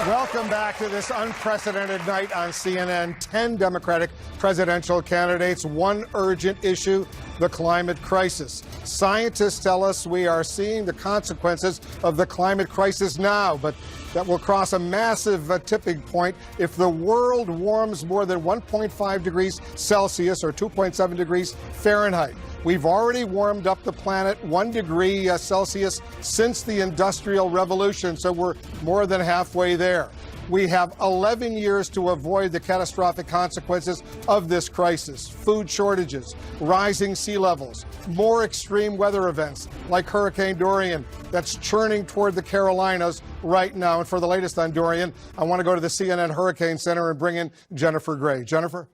Welcome back to this unprecedented night on CNN. 10 Democratic presidential candidates, one urgent issue, the climate crisis. Scientists tell us we are seeing the consequences of the climate crisis now, but that will cross a massive tipping point if the world warms more than 1.5 degrees Celsius or 2.7 degrees Fahrenheit. We've already warmed up the planet 1 degree Celsius since the Industrial Revolution, so we're more than halfway there. We have 11 years to avoid the catastrophic consequences of this crisis: food shortages, rising sea levels, more extreme weather events like Hurricane Dorian that's churning toward the Carolinas right now. And for the latest on Dorian, I want to go to the CNN Hurricane Center and bring in Jennifer Gray. Jennifer?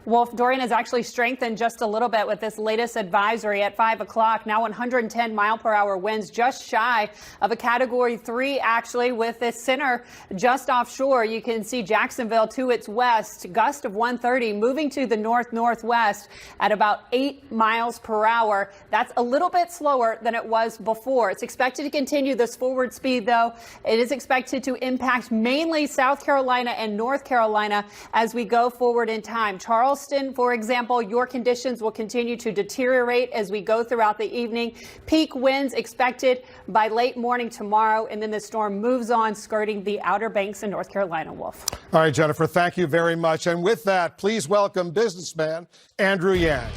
Wolf, Dorian has actually strengthened just a little bit with this latest advisory at 5 o'clock. Now 110 mile per hour winds, just shy of a Category 3, actually, with this center just offshore. You can see Jacksonville to its west, gust of 130, moving to the north-northwest at about 8 miles per hour. That's a little bit slower than it was before. It's expected to continue this forward speed, though. It is expected to impact mainly South Carolina and North Carolina as we go forward in time. Charleston, for example, your conditions will continue to deteriorate as we go throughout the evening. Peak winds expected by late morning tomorrow, and then the storm moves on, skirting the Outer Banks in North Carolina. Wolf. All right, Jennifer, thank you very much. And with that, please welcome businessman Andrew Yang.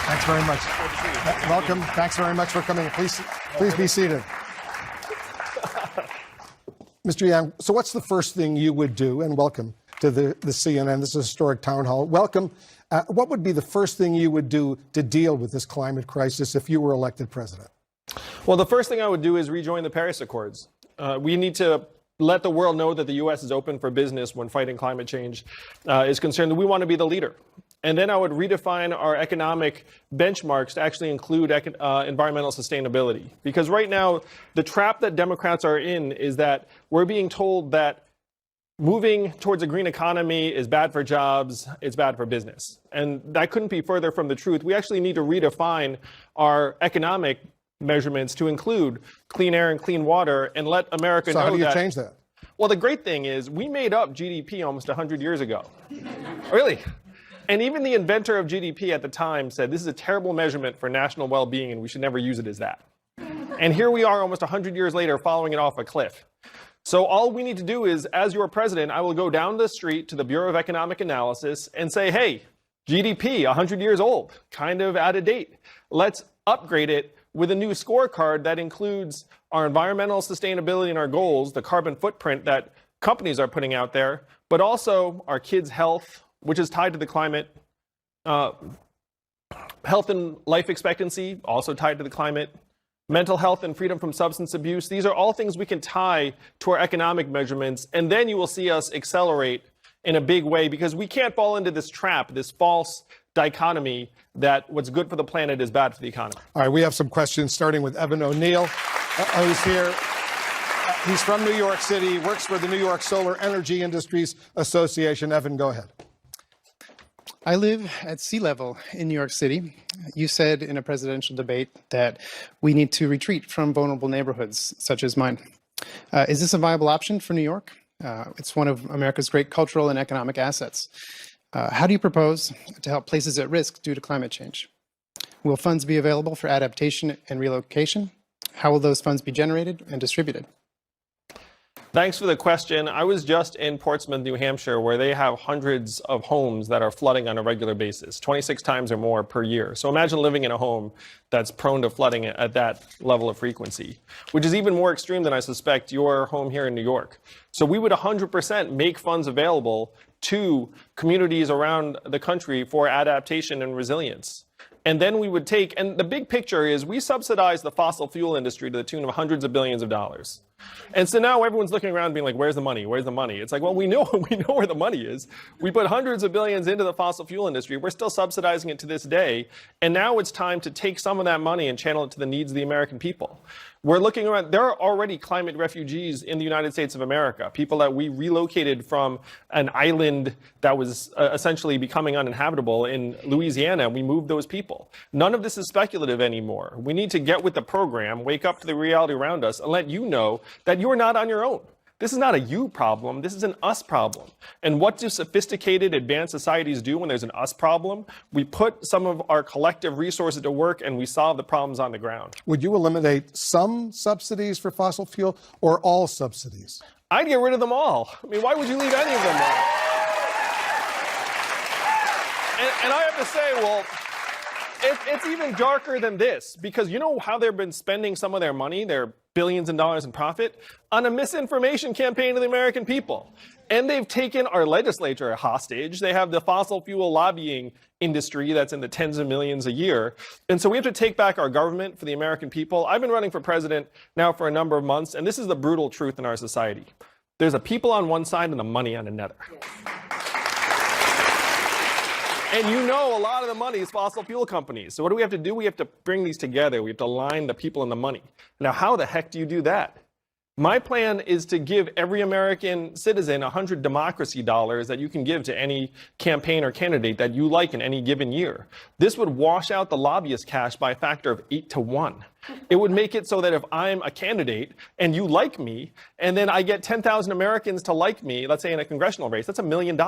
Thanks very much. Welcome. Thanks very much for coming. Please be seated. Mr. Yang, so what's the first thing you would do, and welcome to the CNN, this is a historic town hall. Welcome. What would be the first thing you would do to deal with this climate crisis if you were elected president? Well, the first thing I would do is rejoin the Paris Accords. We need to let the world know that the U.S. is open for business when fighting climate change is concerned, that we want to be the leader. And then I would redefine our economic benchmarks to actually include environmental sustainability. Because right now, the trap that Democrats are in is that we're being told that moving towards a green economy is bad for jobs, it's bad for business. And that couldn't be further from the truth. We actually need to redefine our economic measurements to include clean air and clean water and let America know that. So how do you change that? Well, the great thing is we made up GDP almost 100 years ago. Really? And even the inventor of GDP at the time said this is a terrible measurement for national well-being and we should never use it as that. And here we are almost 100 years later following it off a cliff. So all we need to do is, as your president, I will go down the street to the Bureau of Economic Analysis and say, hey, GDP, 100 years old, kind of out of date. Let's upgrade it with a new scorecard that includes our environmental sustainability and our goals, the carbon footprint that companies are putting out there, but also our kids' health, which is tied to the climate, health and life expectancy, also tied to the climate, mental health and freedom from substance abuse. These are all things we can tie to our economic measurements, and then you will see us accelerate in a big way, because we can't fall into this trap, this false dichotomy that what's good for the planet is bad for the economy. All right, we have some questions, starting with Evan O'Neill, who's here. He's from New York City, works for the New York Solar Energy Industries Association. Evan, go ahead. I live at sea level in New York City. You said in a presidential debate that we need to retreat from vulnerable neighborhoods such as mine. Is this a viable option for New York? It's one of America's great cultural and economic assets. How do you propose to help places at risk due to climate change? Will funds be available for adaptation and relocation? How will those funds be generated and distributed? Thanks for the question. I was just in Portsmouth, New Hampshire, where they have hundreds of homes that are flooding on a regular basis, 26 times or more per year. So imagine living in a home that's prone to flooding at that level of frequency, which is even more extreme than I suspect your home here in New York. So we would 100% make funds available to communities around the country for adaptation and resilience. And then we would take, and the big picture is we subsidize the fossil fuel industry to the tune of hundreds of billions of dollars. And so now everyone's looking around being like, where's the money? Where's the money? It's like, well, we know where the money is. We put hundreds of billions into the fossil fuel industry. We're still subsidizing it to this day. And now it's time to take some of that money and channel it to the needs of the American people. We're looking around, there are already climate refugees in the United States of America, people that we relocated from an island that was essentially becoming uninhabitable in Louisiana. We moved those people. None of this is speculative anymore. We need to get with the program, wake up to the reality around us, and let you know that you're not on your own. This is not a you problem. This is an us problem. And what do sophisticated, advanced societies do when there's an us problem? We put some of our collective resources to work and we solve the problems on the ground. Would you eliminate some subsidies for fossil fuel or all subsidies? I'd get rid of them all. I mean, why would you leave any of them all? And I have to say, well, it's even darker than this, because you know how they've been spending some of their money, their billions of dollars in profit, on a misinformation campaign to the American people. And they've taken our legislature hostage. They have the fossil fuel lobbying industry that's in the tens of millions a year. And so we have to take back our government for the American people. I've been running for president now for a number of months, and this is the brutal truth in our society. There's a people on one side and the money on another. And you know a lot of the money is fossil fuel companies. So what do we have to do? We have to bring these together. We have to align the people and the money. Now, how the heck do you do that? My plan is to give every American citizen 100 democracy dollars that you can give to any campaign or candidate that you like in any given year. This would wash out the lobbyist cash by a factor of 8 to 1. It would make it so that if I'm a candidate and you like me, and then I get 10,000 Americans to like me, let's say in a congressional race, that's $1 million.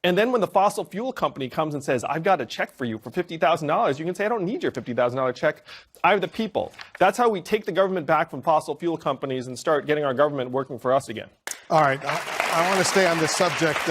And then when the fossil fuel company comes and says, I've got a check for you for $50,000, you can say, I don't need your $50,000 check. I have the people. That's how we take the government back from fossil fuel companies and start getting our government working for us again. All right. I want to stay on this subject.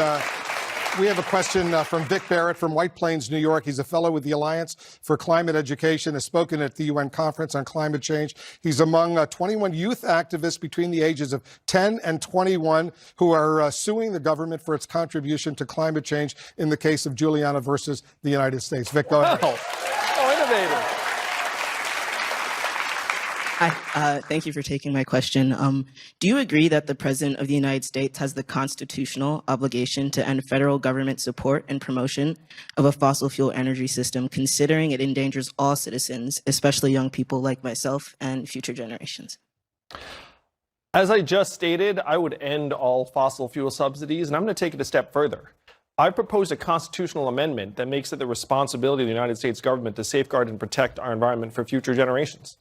We have a question from Vic Barrett from White Plains, New York. He's a fellow with the Alliance for Climate Education, has spoken at the UN Conference on Climate Change. He's among 21 youth activists between the ages of 10 and 21 who are suing the government for its contribution to climate change in the case of Juliana versus the United States. Vic, go ahead. Oh, innovative. Hi, thank you for taking my question. Do you agree that the President of the United States has the constitutional obligation to end federal government support and promotion of a fossil fuel energy system, considering it endangers all citizens, especially young people like myself and future generations? As I just stated, I would end all fossil fuel subsidies, and I'm going to take it a step further. I proposed a constitutional amendment that makes it the responsibility of the United States government to safeguard and protect our environment for future generations.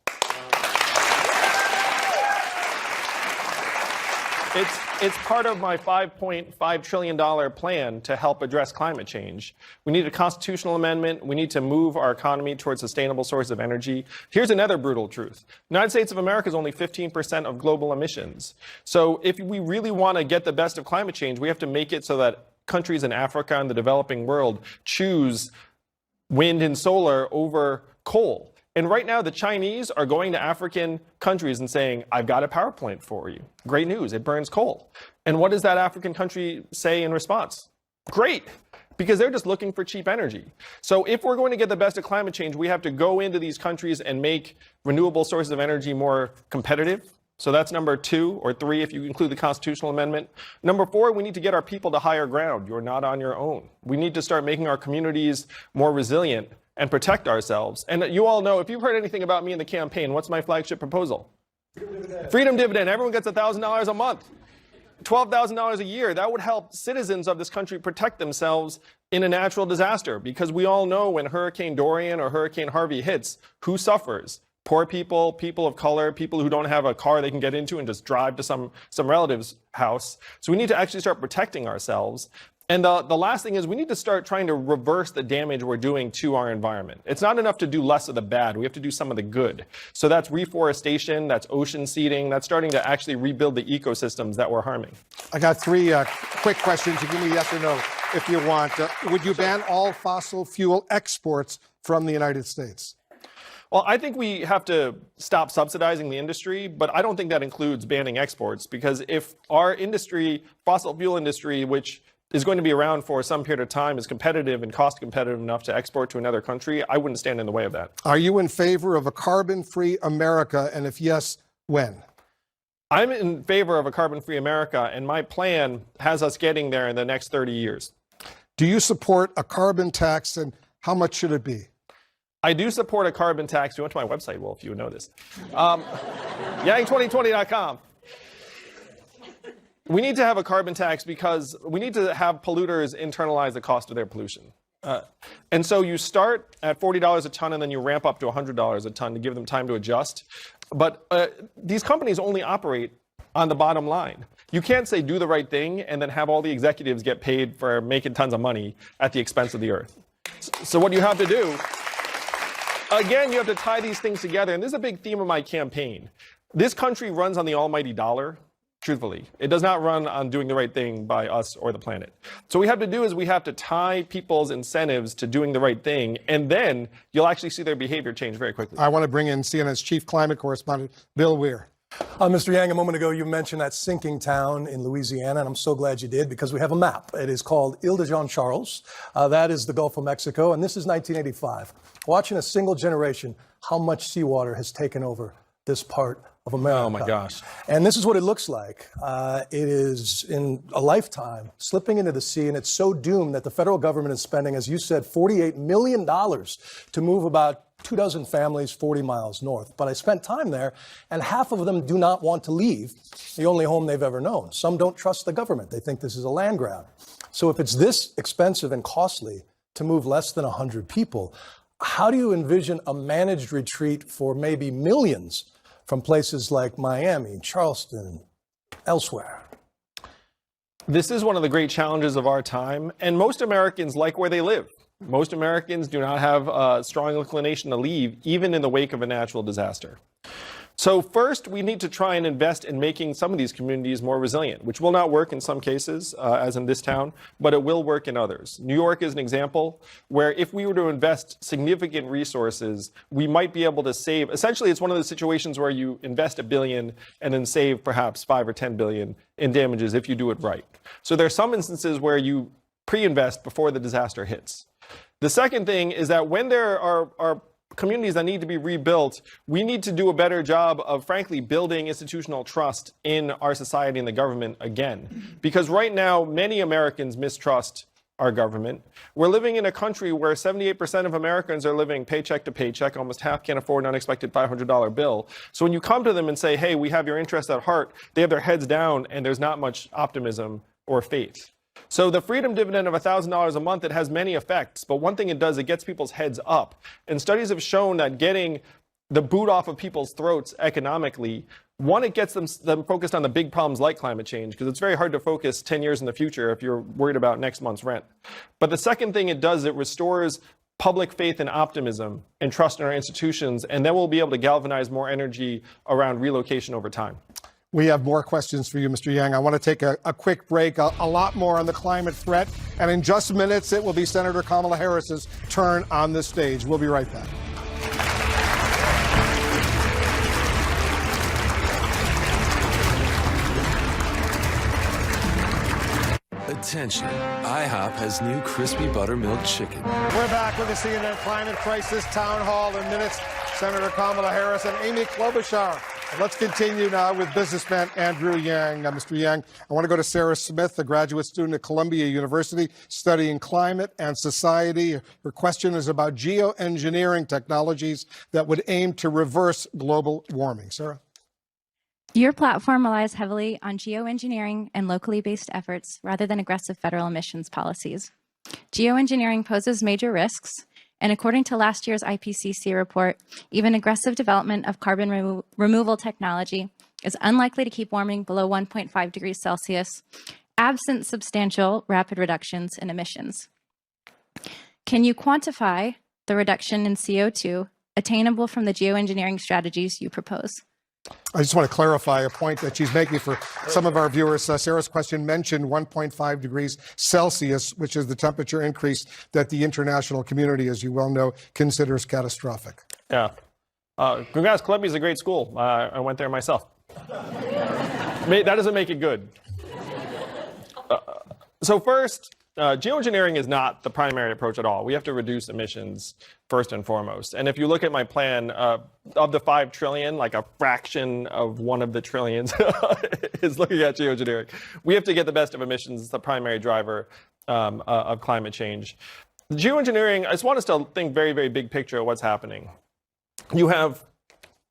It's part of my $5.5 trillion plan to help address climate change. We need a constitutional amendment. We need to move our economy towards sustainable sources of energy. Here's another brutal truth. The United States of America is only 15% of global emissions. So if we really want to get the best of climate change, we have to make it so that countries in Africa and the developing world choose wind and solar over coal. And right now, the Chinese are going to African countries and saying, I've got a power plant for you. Great news, it burns coal. And what does that African country say in response? Great, because they're just looking for cheap energy. So if we're going to get the best of climate change, we have to go into these countries and make renewable sources of energy more competitive. So that's number 2 or 3 if you include the constitutional amendment. Number 4, we need to get our people to higher ground. You're not on your own. We need to start making our communities more resilient and protect ourselves. And you all know, if you've heard anything about me in the campaign, what's my flagship proposal? Freedom dividend. Everyone gets $1,000 a month, $12,000 a year. That would help citizens of this country protect themselves in a natural disaster, because we all know when Hurricane Dorian or Hurricane Harvey hits, who suffers? Poor people, people of color, people who don't have a car they can get into and just drive to some relative's house. So we need to actually start protecting ourselves. And the last thing is we need to start trying to reverse the damage we're doing to our environment. It's not enough to do less of the bad. We have to do some of the good. So that's reforestation, that's ocean seeding, that's starting to actually rebuild the ecosystems that we're harming. I got 3 quick questions. You give me yes or no if you want. Would you ban all fossil fuel exports from the United States? Well, I think we have to stop subsidizing the industry, but I don't think that includes banning exports, because if our industry, fossil fuel industry, which is going to be around for some period of time, is competitive and cost competitive enough to export to another country, I wouldn't stand in the way of that. Are you in favor of a carbon-free America? And if yes, when? I'm in favor of a carbon-free America, and my plan has us getting there in the next 30 years. Do you support a carbon tax, and how much should it be? I do support a carbon tax. You went to my website, Wolf, you would know this. Yang2020.com. We need to have a carbon tax because we need to have polluters internalize the cost of their pollution. And so you start at $40 a ton and then you ramp up to $100 a ton to give them time to adjust. But these companies only operate on the bottom line. You can't say do the right thing and then have all the executives get paid for making tons of money at the expense of the earth. So what you have to do, again, you have to tie these things together. And this is a big theme of my campaign. This country runs on the almighty dollar. Truthfully, it does not run on doing the right thing by us or the planet. So what we have to do is we have to tie people's incentives to doing the right thing, and then you'll actually see their behavior change very quickly. I want to bring in CNN's chief climate correspondent, Bill Weir. Mr. Yang, a moment ago you mentioned that sinking town in Louisiana, and I'm so glad you did because we have a map. It is called Ile de Jean Charles. That is the Gulf of Mexico, and this is 1985. Watching a single generation, how much seawater has taken over this part of America. Oh my gosh. And this is what it looks like. It is in a lifetime slipping into the sea, and it's so doomed that the federal government is spending, as you said, $48 million to move about 24 families 40 miles north. But I spent time there, and half of them do not want to leave the only home they've ever known. Some don't trust the government. They think this is a land grab. So if it's this expensive and costly to move less than 100 people, how do you envision a managed retreat for maybe millions from places like Miami, Charleston, elsewhere? This is one of the great challenges of our time, and most Americans like where they live. Most Americans do not have a strong inclination to leave, even in the wake of a natural disaster. So first, we need to try and invest in making some of these communities more resilient, which will not work in some cases, as in this town, but it will work in others. New York is an example where if we were to invest significant resources, we might be able to save. Essentially, it's one of those situations where you invest $1 billion and then save perhaps $5 or $10 billion in damages if you do it right. So there are some instances where you pre-invest before the disaster hits. The second thing is that when there are communities that need to be rebuilt, we need to do a better job of, frankly, building institutional trust in our society and the government again. Because right now, many Americans mistrust our government. We're living in a country where 78% of Americans are living paycheck to paycheck. Almost half can't afford an unexpected $500 bill. So when you come to them and say, hey, we have your interests at heart, they have their heads down and there's not much optimism or faith. So the freedom dividend of $1,000 a month, it has many effects, but one thing it does, it gets people's heads up. And studies have shown that getting the boot off of people's throats economically, one, it gets them focused on the big problems like climate change, because it's very hard to focus 10 years in the future if you're worried about next month's rent. But the second thing it does, it restores public faith and optimism and trust in our institutions, and then we'll be able to galvanize more energy around relocation over time. We have more questions for you, Mr. Yang. I want to take a quick break, a lot more on the climate threat. And in just minutes, it will be Senator Kamala Harris's turn on the stage. We'll be right back. Attention, IHOP has new crispy buttermilk chicken. We're back with the CNN Climate Crisis Town Hall in minutes. Senator Kamala Harris and Amy Klobuchar. Let's continue now with businessman Andrew Yang. Mr. Yang, I want to go to Sarah Smith, a graduate student at Columbia University studying climate and society. Her question is about geoengineering technologies that would aim to reverse global warming. Sarah? Your platform relies heavily on geoengineering and locally based efforts rather than aggressive federal emissions policies. Geoengineering poses major risks, and according to last year's IPCC report, even aggressive development of carbon removal technology is unlikely to keep warming below 1.5 degrees Celsius, absent substantial rapid reductions in emissions. Can you quantify the reduction in CO2 attainable from the geoengineering strategies you propose? I just want to clarify a point that she's making for some of our viewers. Sarah's question mentioned 1.5 degrees Celsius, which is the temperature increase that the international community, as you well know, considers catastrophic. Yeah. Congrats, Columbia is a great school. I went there myself. That doesn't make it good. So first, geoengineering is not the primary approach at all. We have to reduce emissions first and foremost. And if you look at my plan, of the 5 trillion, like a fraction of one of the trillions is looking at geoengineering. We have to get the best of emissions. It's the primary driver of climate change. Geoengineering, I just want us to think very, very big picture of what's happening. You have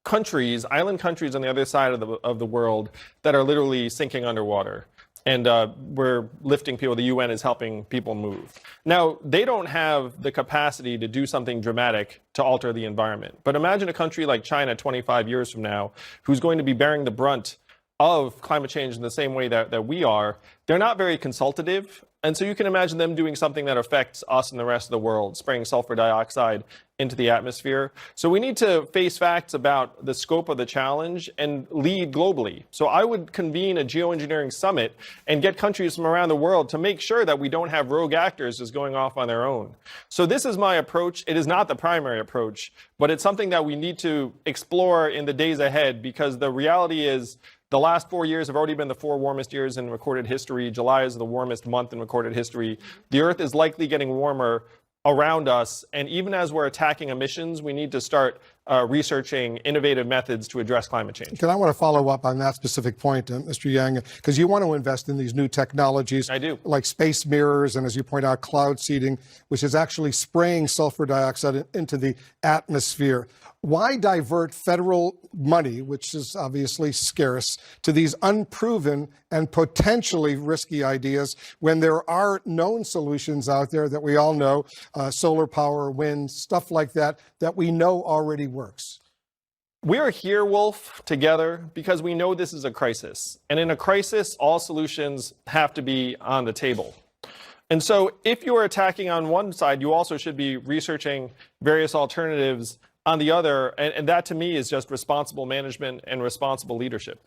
countries, island countries on the other side of the world that are literally sinking underwater. And we're lifting people. The UN is helping people move. Now, they don't have the capacity to do something dramatic to alter the environment. But imagine a country like China 25 years from now, who's going to be bearing the brunt of climate change in the same way that we are. They're not very consultative. And so you can imagine them doing something that affects us and the rest of the world, spraying sulfur dioxide into the atmosphere. So we need to face facts about the scope of the challenge and lead globally. So I would convene a geoengineering summit and get countries from around the world to make sure that we don't have rogue actors just going off on their own. So this is my approach. It is not the primary approach, but it's something that we need to explore in the days ahead, because the reality is the last 4 years have already been the 4 warmest years in recorded history. July is the warmest month in recorded history. The Earth is likely getting warmer around us. And even as we're attacking emissions, we need to start researching innovative methods to address climate change. I want to follow up on that specific point, Mr. Yang, because you want to invest in these new technologies. I do. Like space mirrors and, as you point out, cloud seeding, which is actually spraying sulfur dioxide into the atmosphere. Why divert federal money, which is obviously scarce, to these unproven and potentially risky ideas when there are known solutions out there that we all know, solar power, wind, stuff like that, that we know already works? We are here, Wolf, together because we know this is a crisis. And in a crisis, all solutions have to be on the table. And so if you are attacking on one side, you also should be researching various alternatives on the other, and that to me is just responsible management and responsible leadership.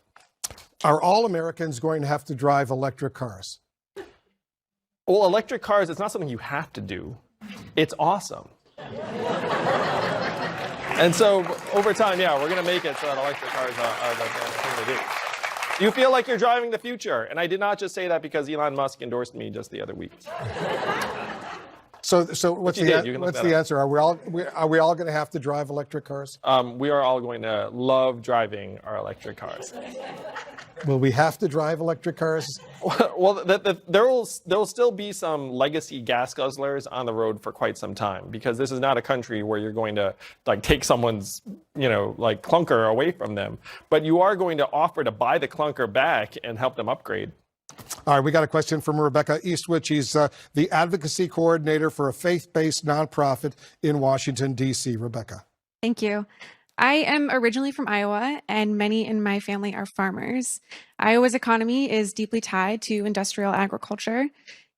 Are all Americans going to have to drive electric cars? Well, electric cars, it's not something you have to do. It's awesome. And so over time, yeah, we're going to make it so that electric cars are the thing to do. You feel like you're driving the future. And I did not just say that because Elon Musk endorsed me just the other week. So what's the answer? Are we all going to have to drive electric cars? We are all going to love driving our electric cars. Will we have to drive electric cars? Well, there will still be some legacy gas guzzlers on the road for quite some time, because this is not a country where you're going to like take someone's like clunker away from them, but you are going to offer to buy the clunker back and help them upgrade. All right, we got a question from Rebecca Eastwood. She's the advocacy coordinator for a faith-based nonprofit in Washington, D.C. Rebecca. Thank you. I am originally from Iowa, and many in my family are farmers. Iowa's economy is deeply tied to industrial agriculture.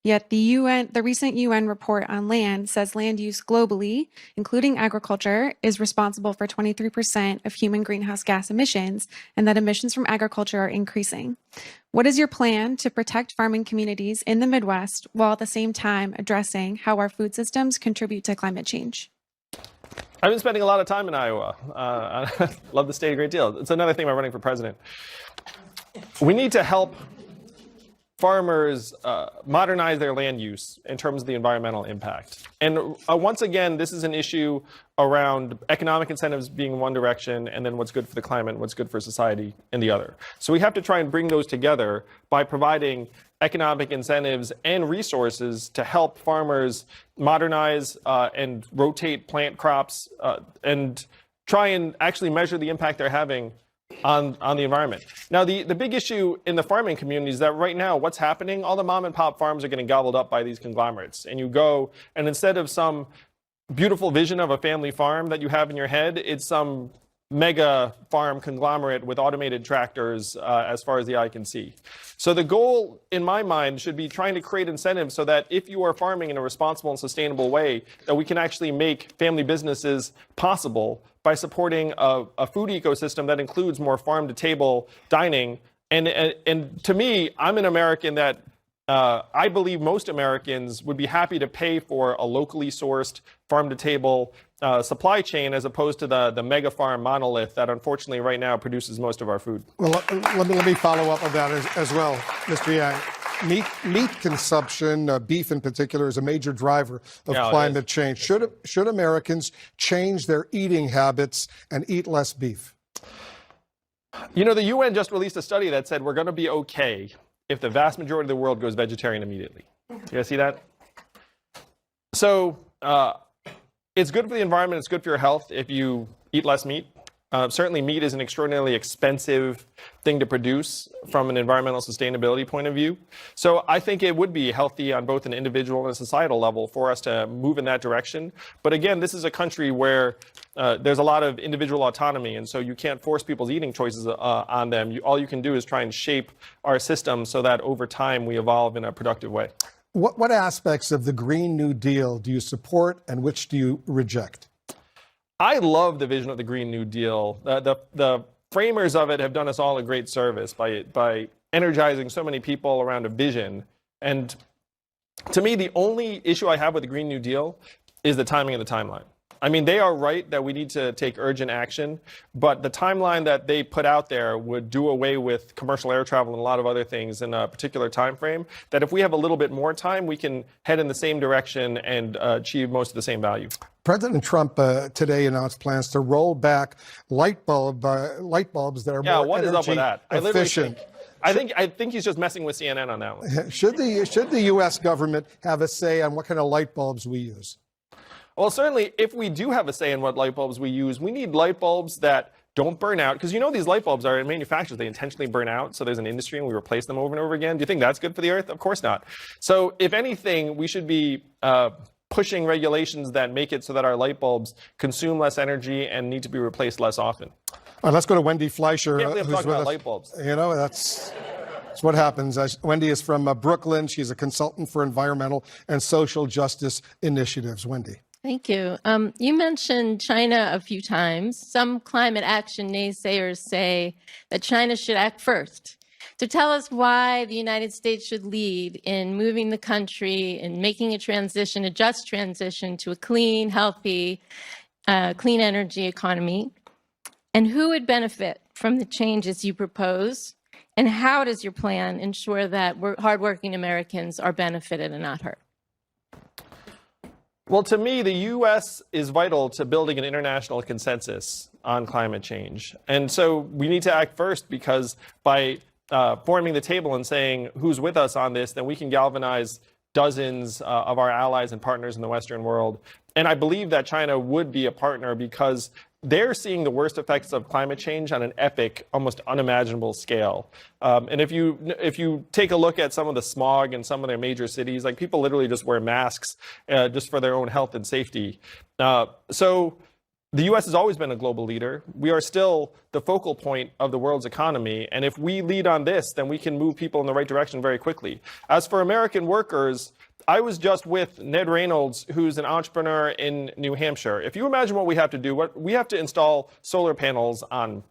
Yet the recent UN report on land says land use globally, including agriculture, is responsible for 23% of human greenhouse gas emissions, and that emissions from agriculture are increasing. What is your plan to protect farming communities in the Midwest while at the same time addressing how our food systems contribute to climate change? I've been spending a lot of time in Iowa. I love the state a great deal. It's another thing about running for president. We need to help farmers modernize their land use in terms of the environmental impact. And once again, this is an issue around economic incentives being one direction, and then what's good for the climate and what's good for society in the other. So we have to try and bring those together by providing economic incentives and resources to help farmers modernize and rotate plant crops and try and actually measure the impact they're having on the environment. Now, the big issue in the farming community is that right now, what's happening, all the mom and pop farms are getting gobbled up by these conglomerates. And you go, and instead of some beautiful vision of a family farm that you have in your head, it's some mega farm conglomerate with automated tractors as far as the eye can see. So the goal, in my mind, should be trying to create incentives so that if you are farming in a responsible and sustainable way, that we can actually make family businesses possible by supporting a food ecosystem that includes more farm-to-table dining. And to me, I'm an American that I believe most Americans would be happy to pay for a locally sourced farm-to-table supply chain as opposed to the mega farm monolith that unfortunately right now produces most of our food. Well, let me follow up on that as well, Mr. Yang. meat consumption, beef in particular, is a major driver of Yeah, it climate change. Should Americans change their eating habits and eat less beef? You know, the UN just released a study that said we're going to be okay if the vast majority of the world goes vegetarian immediately. You guys see that? So it's good for the environment. It's good for your health if you eat less meat. Certainly, meat is an extraordinarily expensive thing to produce from an environmental sustainability point of view. So I think it would be healthy on both an individual and a societal level for us to move in that direction. But again, this is a country where there's a lot of individual autonomy, and so you can't force people's eating choices on them. All you can do is try and shape our system so that over time we evolve in a productive way. What aspects of the Green New Deal do you support and which do you reject? I love the vision of the Green New Deal. The framers of it have done us all a great service by energizing so many people around a vision. And to me, the only issue I have with the Green New Deal is the timing of the timeline. I mean, they are right that we need to take urgent action, but the timeline that they put out there would do away with commercial air travel and a lot of other things in a particular time frame, that if we have a little bit more time, we can head in the same direction and achieve most of the same value. President Trump today announced plans to roll back light bulbs that are more what is up with energy that? efficient. I think he's just messing with CNN on that one. Should the U.S. government have a say on what kind of light bulbs we use? Well, certainly, if we do have a say in what light bulbs we use, we need light bulbs that don't burn out. Because you know these light bulbs are in manufacturers, they intentionally burn out. So there's an industry and we replace them over and over again. Do you think that's good for the Earth? Of course not. So if anything, we should be pushing regulations that make it so that our light bulbs consume less energy and need to be replaced less often. Let's go to Wendy Fleischer, Can't believe I'm who's talking with about us. light bulbs. You know, that's what happens. Wendy is from Brooklyn. She's a consultant for environmental and social justice initiatives. Wendy. Thank you. You mentioned China a few times. Some climate action naysayers say that China should act first. So tell us why the United States should lead in moving the country and making a transition, a just transition to a clean, healthy, clean energy economy. And who would benefit from the changes you propose? And how does your plan ensure that hardworking Americans are benefited and not hurt? Well, to me, the U.S. is vital to building an international consensus on climate change. And so we need to act first, because by forming the table and saying who's with us on this, then we can galvanize dozens of our allies and partners in the Western world. And I believe that China would be a partner because they're seeing the worst effects of climate change on an epic, almost unimaginable scale. And if you take a look at some of the smog in some of their major cities, like people literally just wear masks just for their own health and safety. So the U.S. has always been a global leader. We are still the focal point of the world's economy. And if we lead on this, then we can move people in the right direction very quickly. As for American workers, I was just with Ned Reynolds, who's an entrepreneur in New Hampshire. If you imagine what we have to do, we have to install solar panels on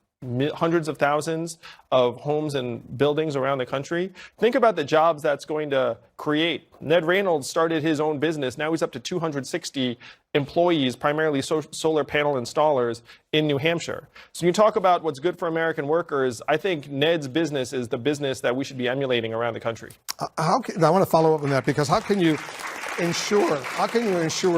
hundreds of thousands of homes and buildings around the country. Think about the jobs that's going to create. Ned Reynolds started his own business. Now he's up to 260 employees, primarily solar panel installers in New Hampshire. So you talk about what's good for American workers. I think Ned's business is the business that we should be emulating around the country. I want to follow up on that, because how can you ensure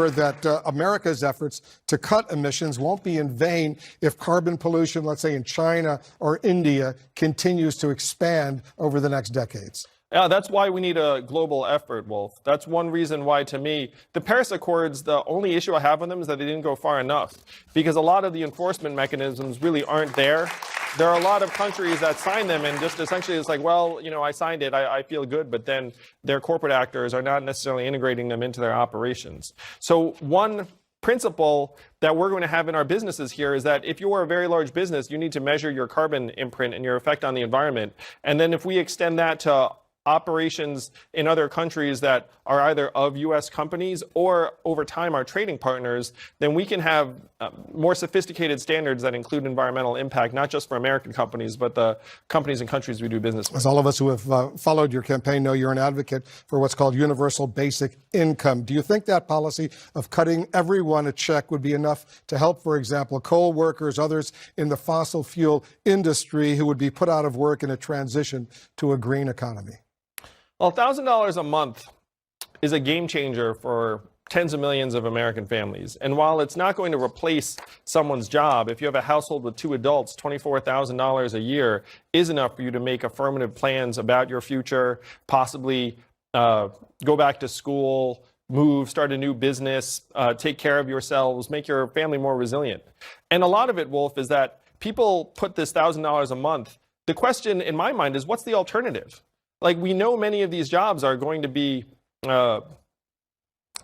that America's efforts to cut emissions won't be in vain if carbon pollution, let's say in China or India, continues to expand over the next decades? Yeah, that's why we need a global effort, Wolf. That's one reason why, to me, the Paris Accords, the only issue I have with them is that they didn't go far enough, because a lot of the enforcement mechanisms really aren't there. There are a lot of countries that sign them and just essentially it's like, well, you know, I signed it, I feel good, but then their corporate actors are not necessarily integrating them into their operations. So one principle that we're going to have in our businesses here is that if you are a very large business, you need to measure your carbon imprint and your effect on the environment. And then if we extend that to operations in other countries that are either of U.S. companies or over time our trading partners, then we can have more sophisticated standards that include environmental impact, not just for American companies, but the companies and countries we do business with. As all of us who have followed your campaign know, you're an advocate for what's called universal basic income. Do you think that policy of cutting everyone a check would be enough to help, for example, coal workers, others in the fossil fuel industry who would be put out of work in a transition to a green economy? Well, $1,000 a month is a game changer for tens of millions of American families. And while it's not going to replace someone's job, if you have a household with 2 adults, $24,000 a year is enough for you to make affirmative plans about your future, possibly go back to school, move, start a new business, take care of yourselves, make your family more resilient. And a lot of it, Wolf, is that people put this $1,000 a month. The question in my mind is, what's the alternative? Like, we know many of these jobs are going to be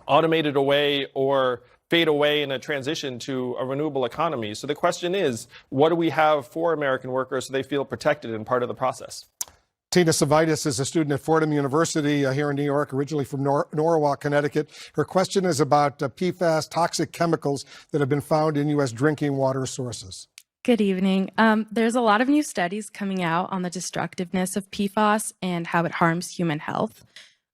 automated away or fade away in a transition to a renewable economy. So the question is, what do we have for American workers so they feel protected and part of the process? Tina Savitis is a student at Fordham University here in New York, originally from Norwalk, Connecticut. Her question is about PFAS, toxic chemicals that have been found in U.S. drinking water sources. Good evening. There's a lot of new studies coming out on the destructiveness of PFAS and how it harms human health.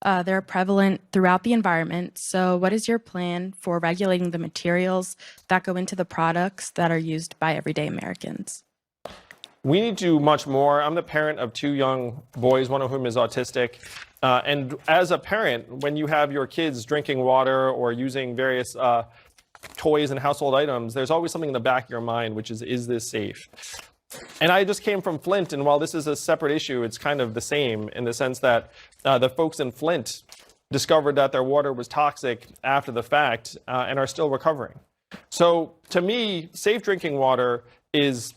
They're prevalent throughout the environment. So what is your plan for regulating the materials that go into the products that are used by everyday Americans? We need to do much more. I'm the parent of 2 young boys, one of whom is autistic. And as a parent, when you have your kids drinking water or using various toys and household items, there's always something in the back of your mind, which is this safe? And I just came from Flint, and while this is a separate issue, it's kind of the same in the sense that the folks in Flint discovered that their water was toxic after the fact and are still recovering. So to me, safe drinking water is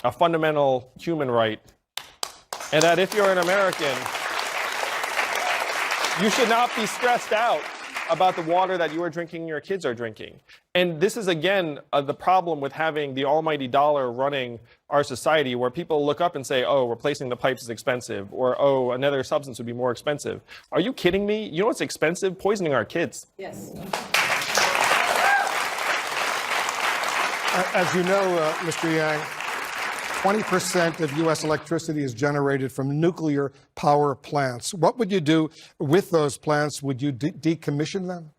a fundamental human right, and that if you're an American, you should not be stressed out about the water that you are drinking and your kids are drinking. And this is, again, the problem with having the almighty dollar running our society, where people look up and say, oh, replacing the pipes is expensive, or, oh, another substance would be more expensive. Are you kidding me? You know what's expensive? Poisoning our kids. Yes. As you know, Mr. Yang, 20% of U.S. electricity is generated from nuclear power plants. What would you do with those plants? Would you decommission them?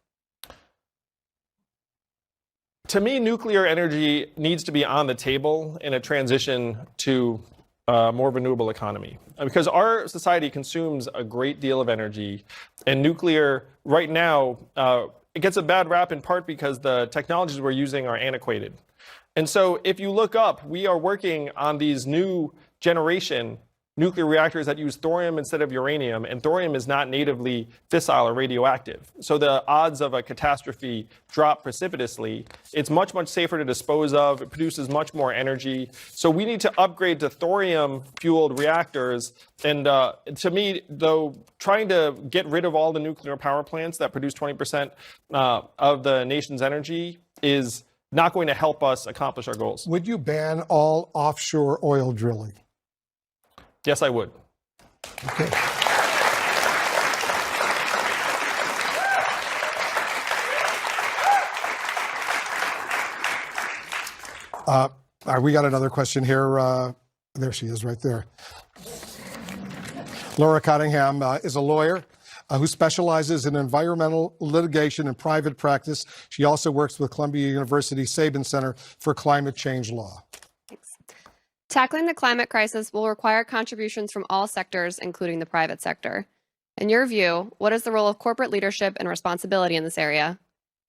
To me, nuclear energy needs to be on the table in a transition to a more renewable economy. Because our society consumes a great deal of energy, and nuclear right now, it gets a bad rap in part because the technologies we're using are antiquated. And so if you look up, we are working on these new generation nuclear reactors that use thorium instead of uranium, and thorium is not natively fissile or radioactive. So the odds of a catastrophe drop precipitously. It's much, much safer to dispose of. It produces much more energy. So we need to upgrade to thorium-fueled reactors. And to me, though, trying to get rid of all the nuclear power plants that produce 20% of the nation's energy is not going to help us accomplish our goals. Would you ban all offshore oil drilling? Yes, I would. Okay. We got another question here. There she is right there. Laura Cottingham is a lawyer who specializes in environmental litigation and private practice. She also works with Columbia University Sabin Center for Climate Change Law. Thanks. Tackling the climate crisis will require contributions from all sectors, including the private sector. In your view, what is the role of corporate leadership and responsibility in this area?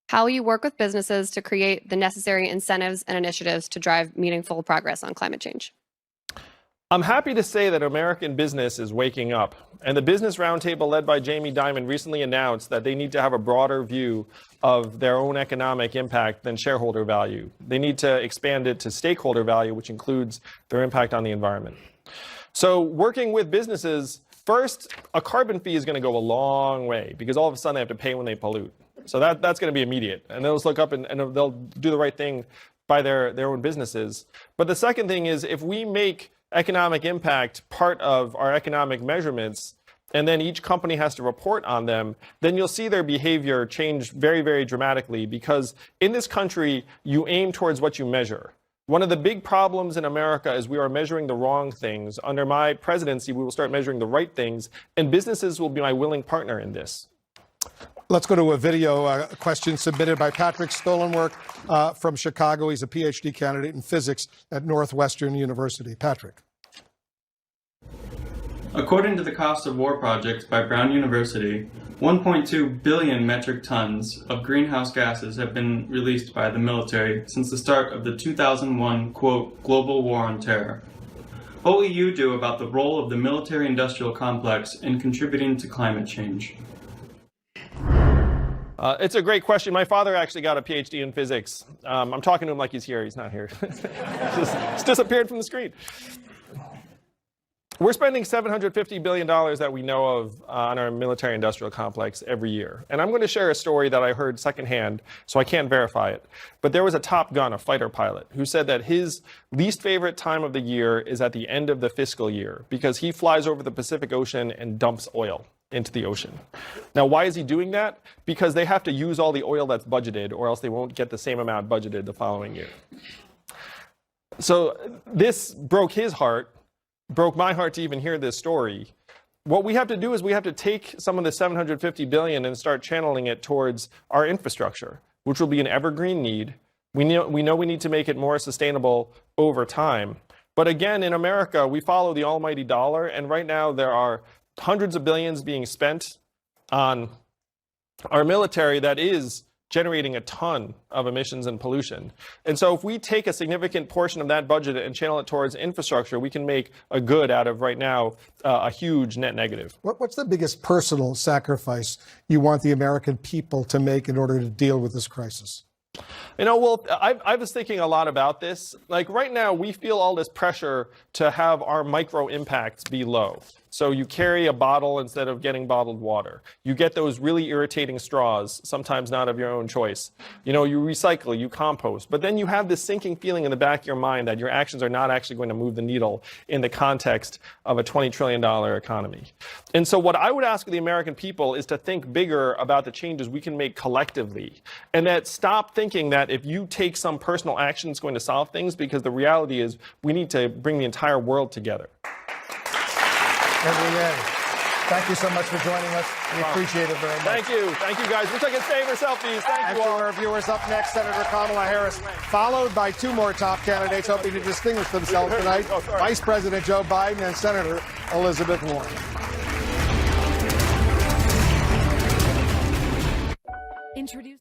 How will you work with businesses to create the necessary incentives and initiatives to drive meaningful progress on climate change? I'm happy to say that American business is waking up. And the Business Roundtable led by Jamie Dimon recently announced that they need to have a broader view of their own economic impact than shareholder value. They need to expand it to stakeholder value, which includes their impact on the environment. So working with businesses, first, a carbon fee is going to go a long way because all of a sudden they have to pay when they pollute. So that's going to be immediate. And they'll just look up and they'll do the right thing by their own businesses. But the second thing is, if we make economic impact part of our economic measurements, and then each company has to report on them, then you'll see their behavior change very, very dramatically, because in this country, you aim towards what you measure. One of the big problems in America is we are measuring the wrong things. Under my presidency, we will start measuring the right things, and businesses will be my willing partner in this. Let's go to a video question submitted by Patrick Stolenwerk from Chicago. He's a PhD candidate in physics at Northwestern University. Patrick. According to the Cost of War Project by Brown University, 1.2 billion metric tons of greenhouse gases have been released by the military since the start of the 2001, quote, global war on terror. What will you do about the role of the military-industrial complex in contributing to climate change? It's a great question. My father actually got a PhD in physics. I'm talking to him like he's here. He's not here. Just disappeared from the screen. We're spending $750 billion that we know of on our military-industrial complex every year. And I'm going to share a story that I heard secondhand, so I can't verify it. But there was a Top Gun, a fighter pilot, who said that his least favorite time of the year is at the end of the fiscal year because he flies over the Pacific Ocean and dumps oil into the ocean. Now, why is he doing that? Because they have to use all the oil that's budgeted, or else they won't get the same amount budgeted the following year. So this broke his heart. Broke my heart to even hear this story. What we have to do is we have to take some of the $750 billion and start channeling it towards our infrastructure, which will be an evergreen need. We know we need to make it more sustainable over time. But again, in America, we follow the almighty dollar, and right now there are hundreds of billions being spent on our military that is generating a ton of emissions and pollution. And so if we take a significant portion of that budget and channel it towards infrastructure, we can make a good out of right now a huge net negative. What's the biggest personal sacrifice you want the American people to make in order to deal with this crisis? You know, well, I was thinking a lot about this. Like right now, we feel all this pressure to have our micro impacts be low. So you carry a bottle instead of getting bottled water. You get those really irritating straws, sometimes not of your own choice. You know, you recycle, you compost, but then you have this sinking feeling in the back of your mind that your actions are not actually going to move the needle in the context of a $20 trillion economy. And so what I would ask of the American people is to think bigger about the changes we can make collectively, and that stop thinking that if you take some personal action, it's going to solve things, because the reality is we need to bring the entire world together. Thank you so much for joining us. We appreciate it very much. Thank you. Thank you, guys. We're taking saver selfies. Thank And you to all. our viewers, up next, Senator Kamala Harris, followed by two more top candidates hoping to distinguish themselves tonight, Vice President Joe Biden and Senator Elizabeth Warren. Introduce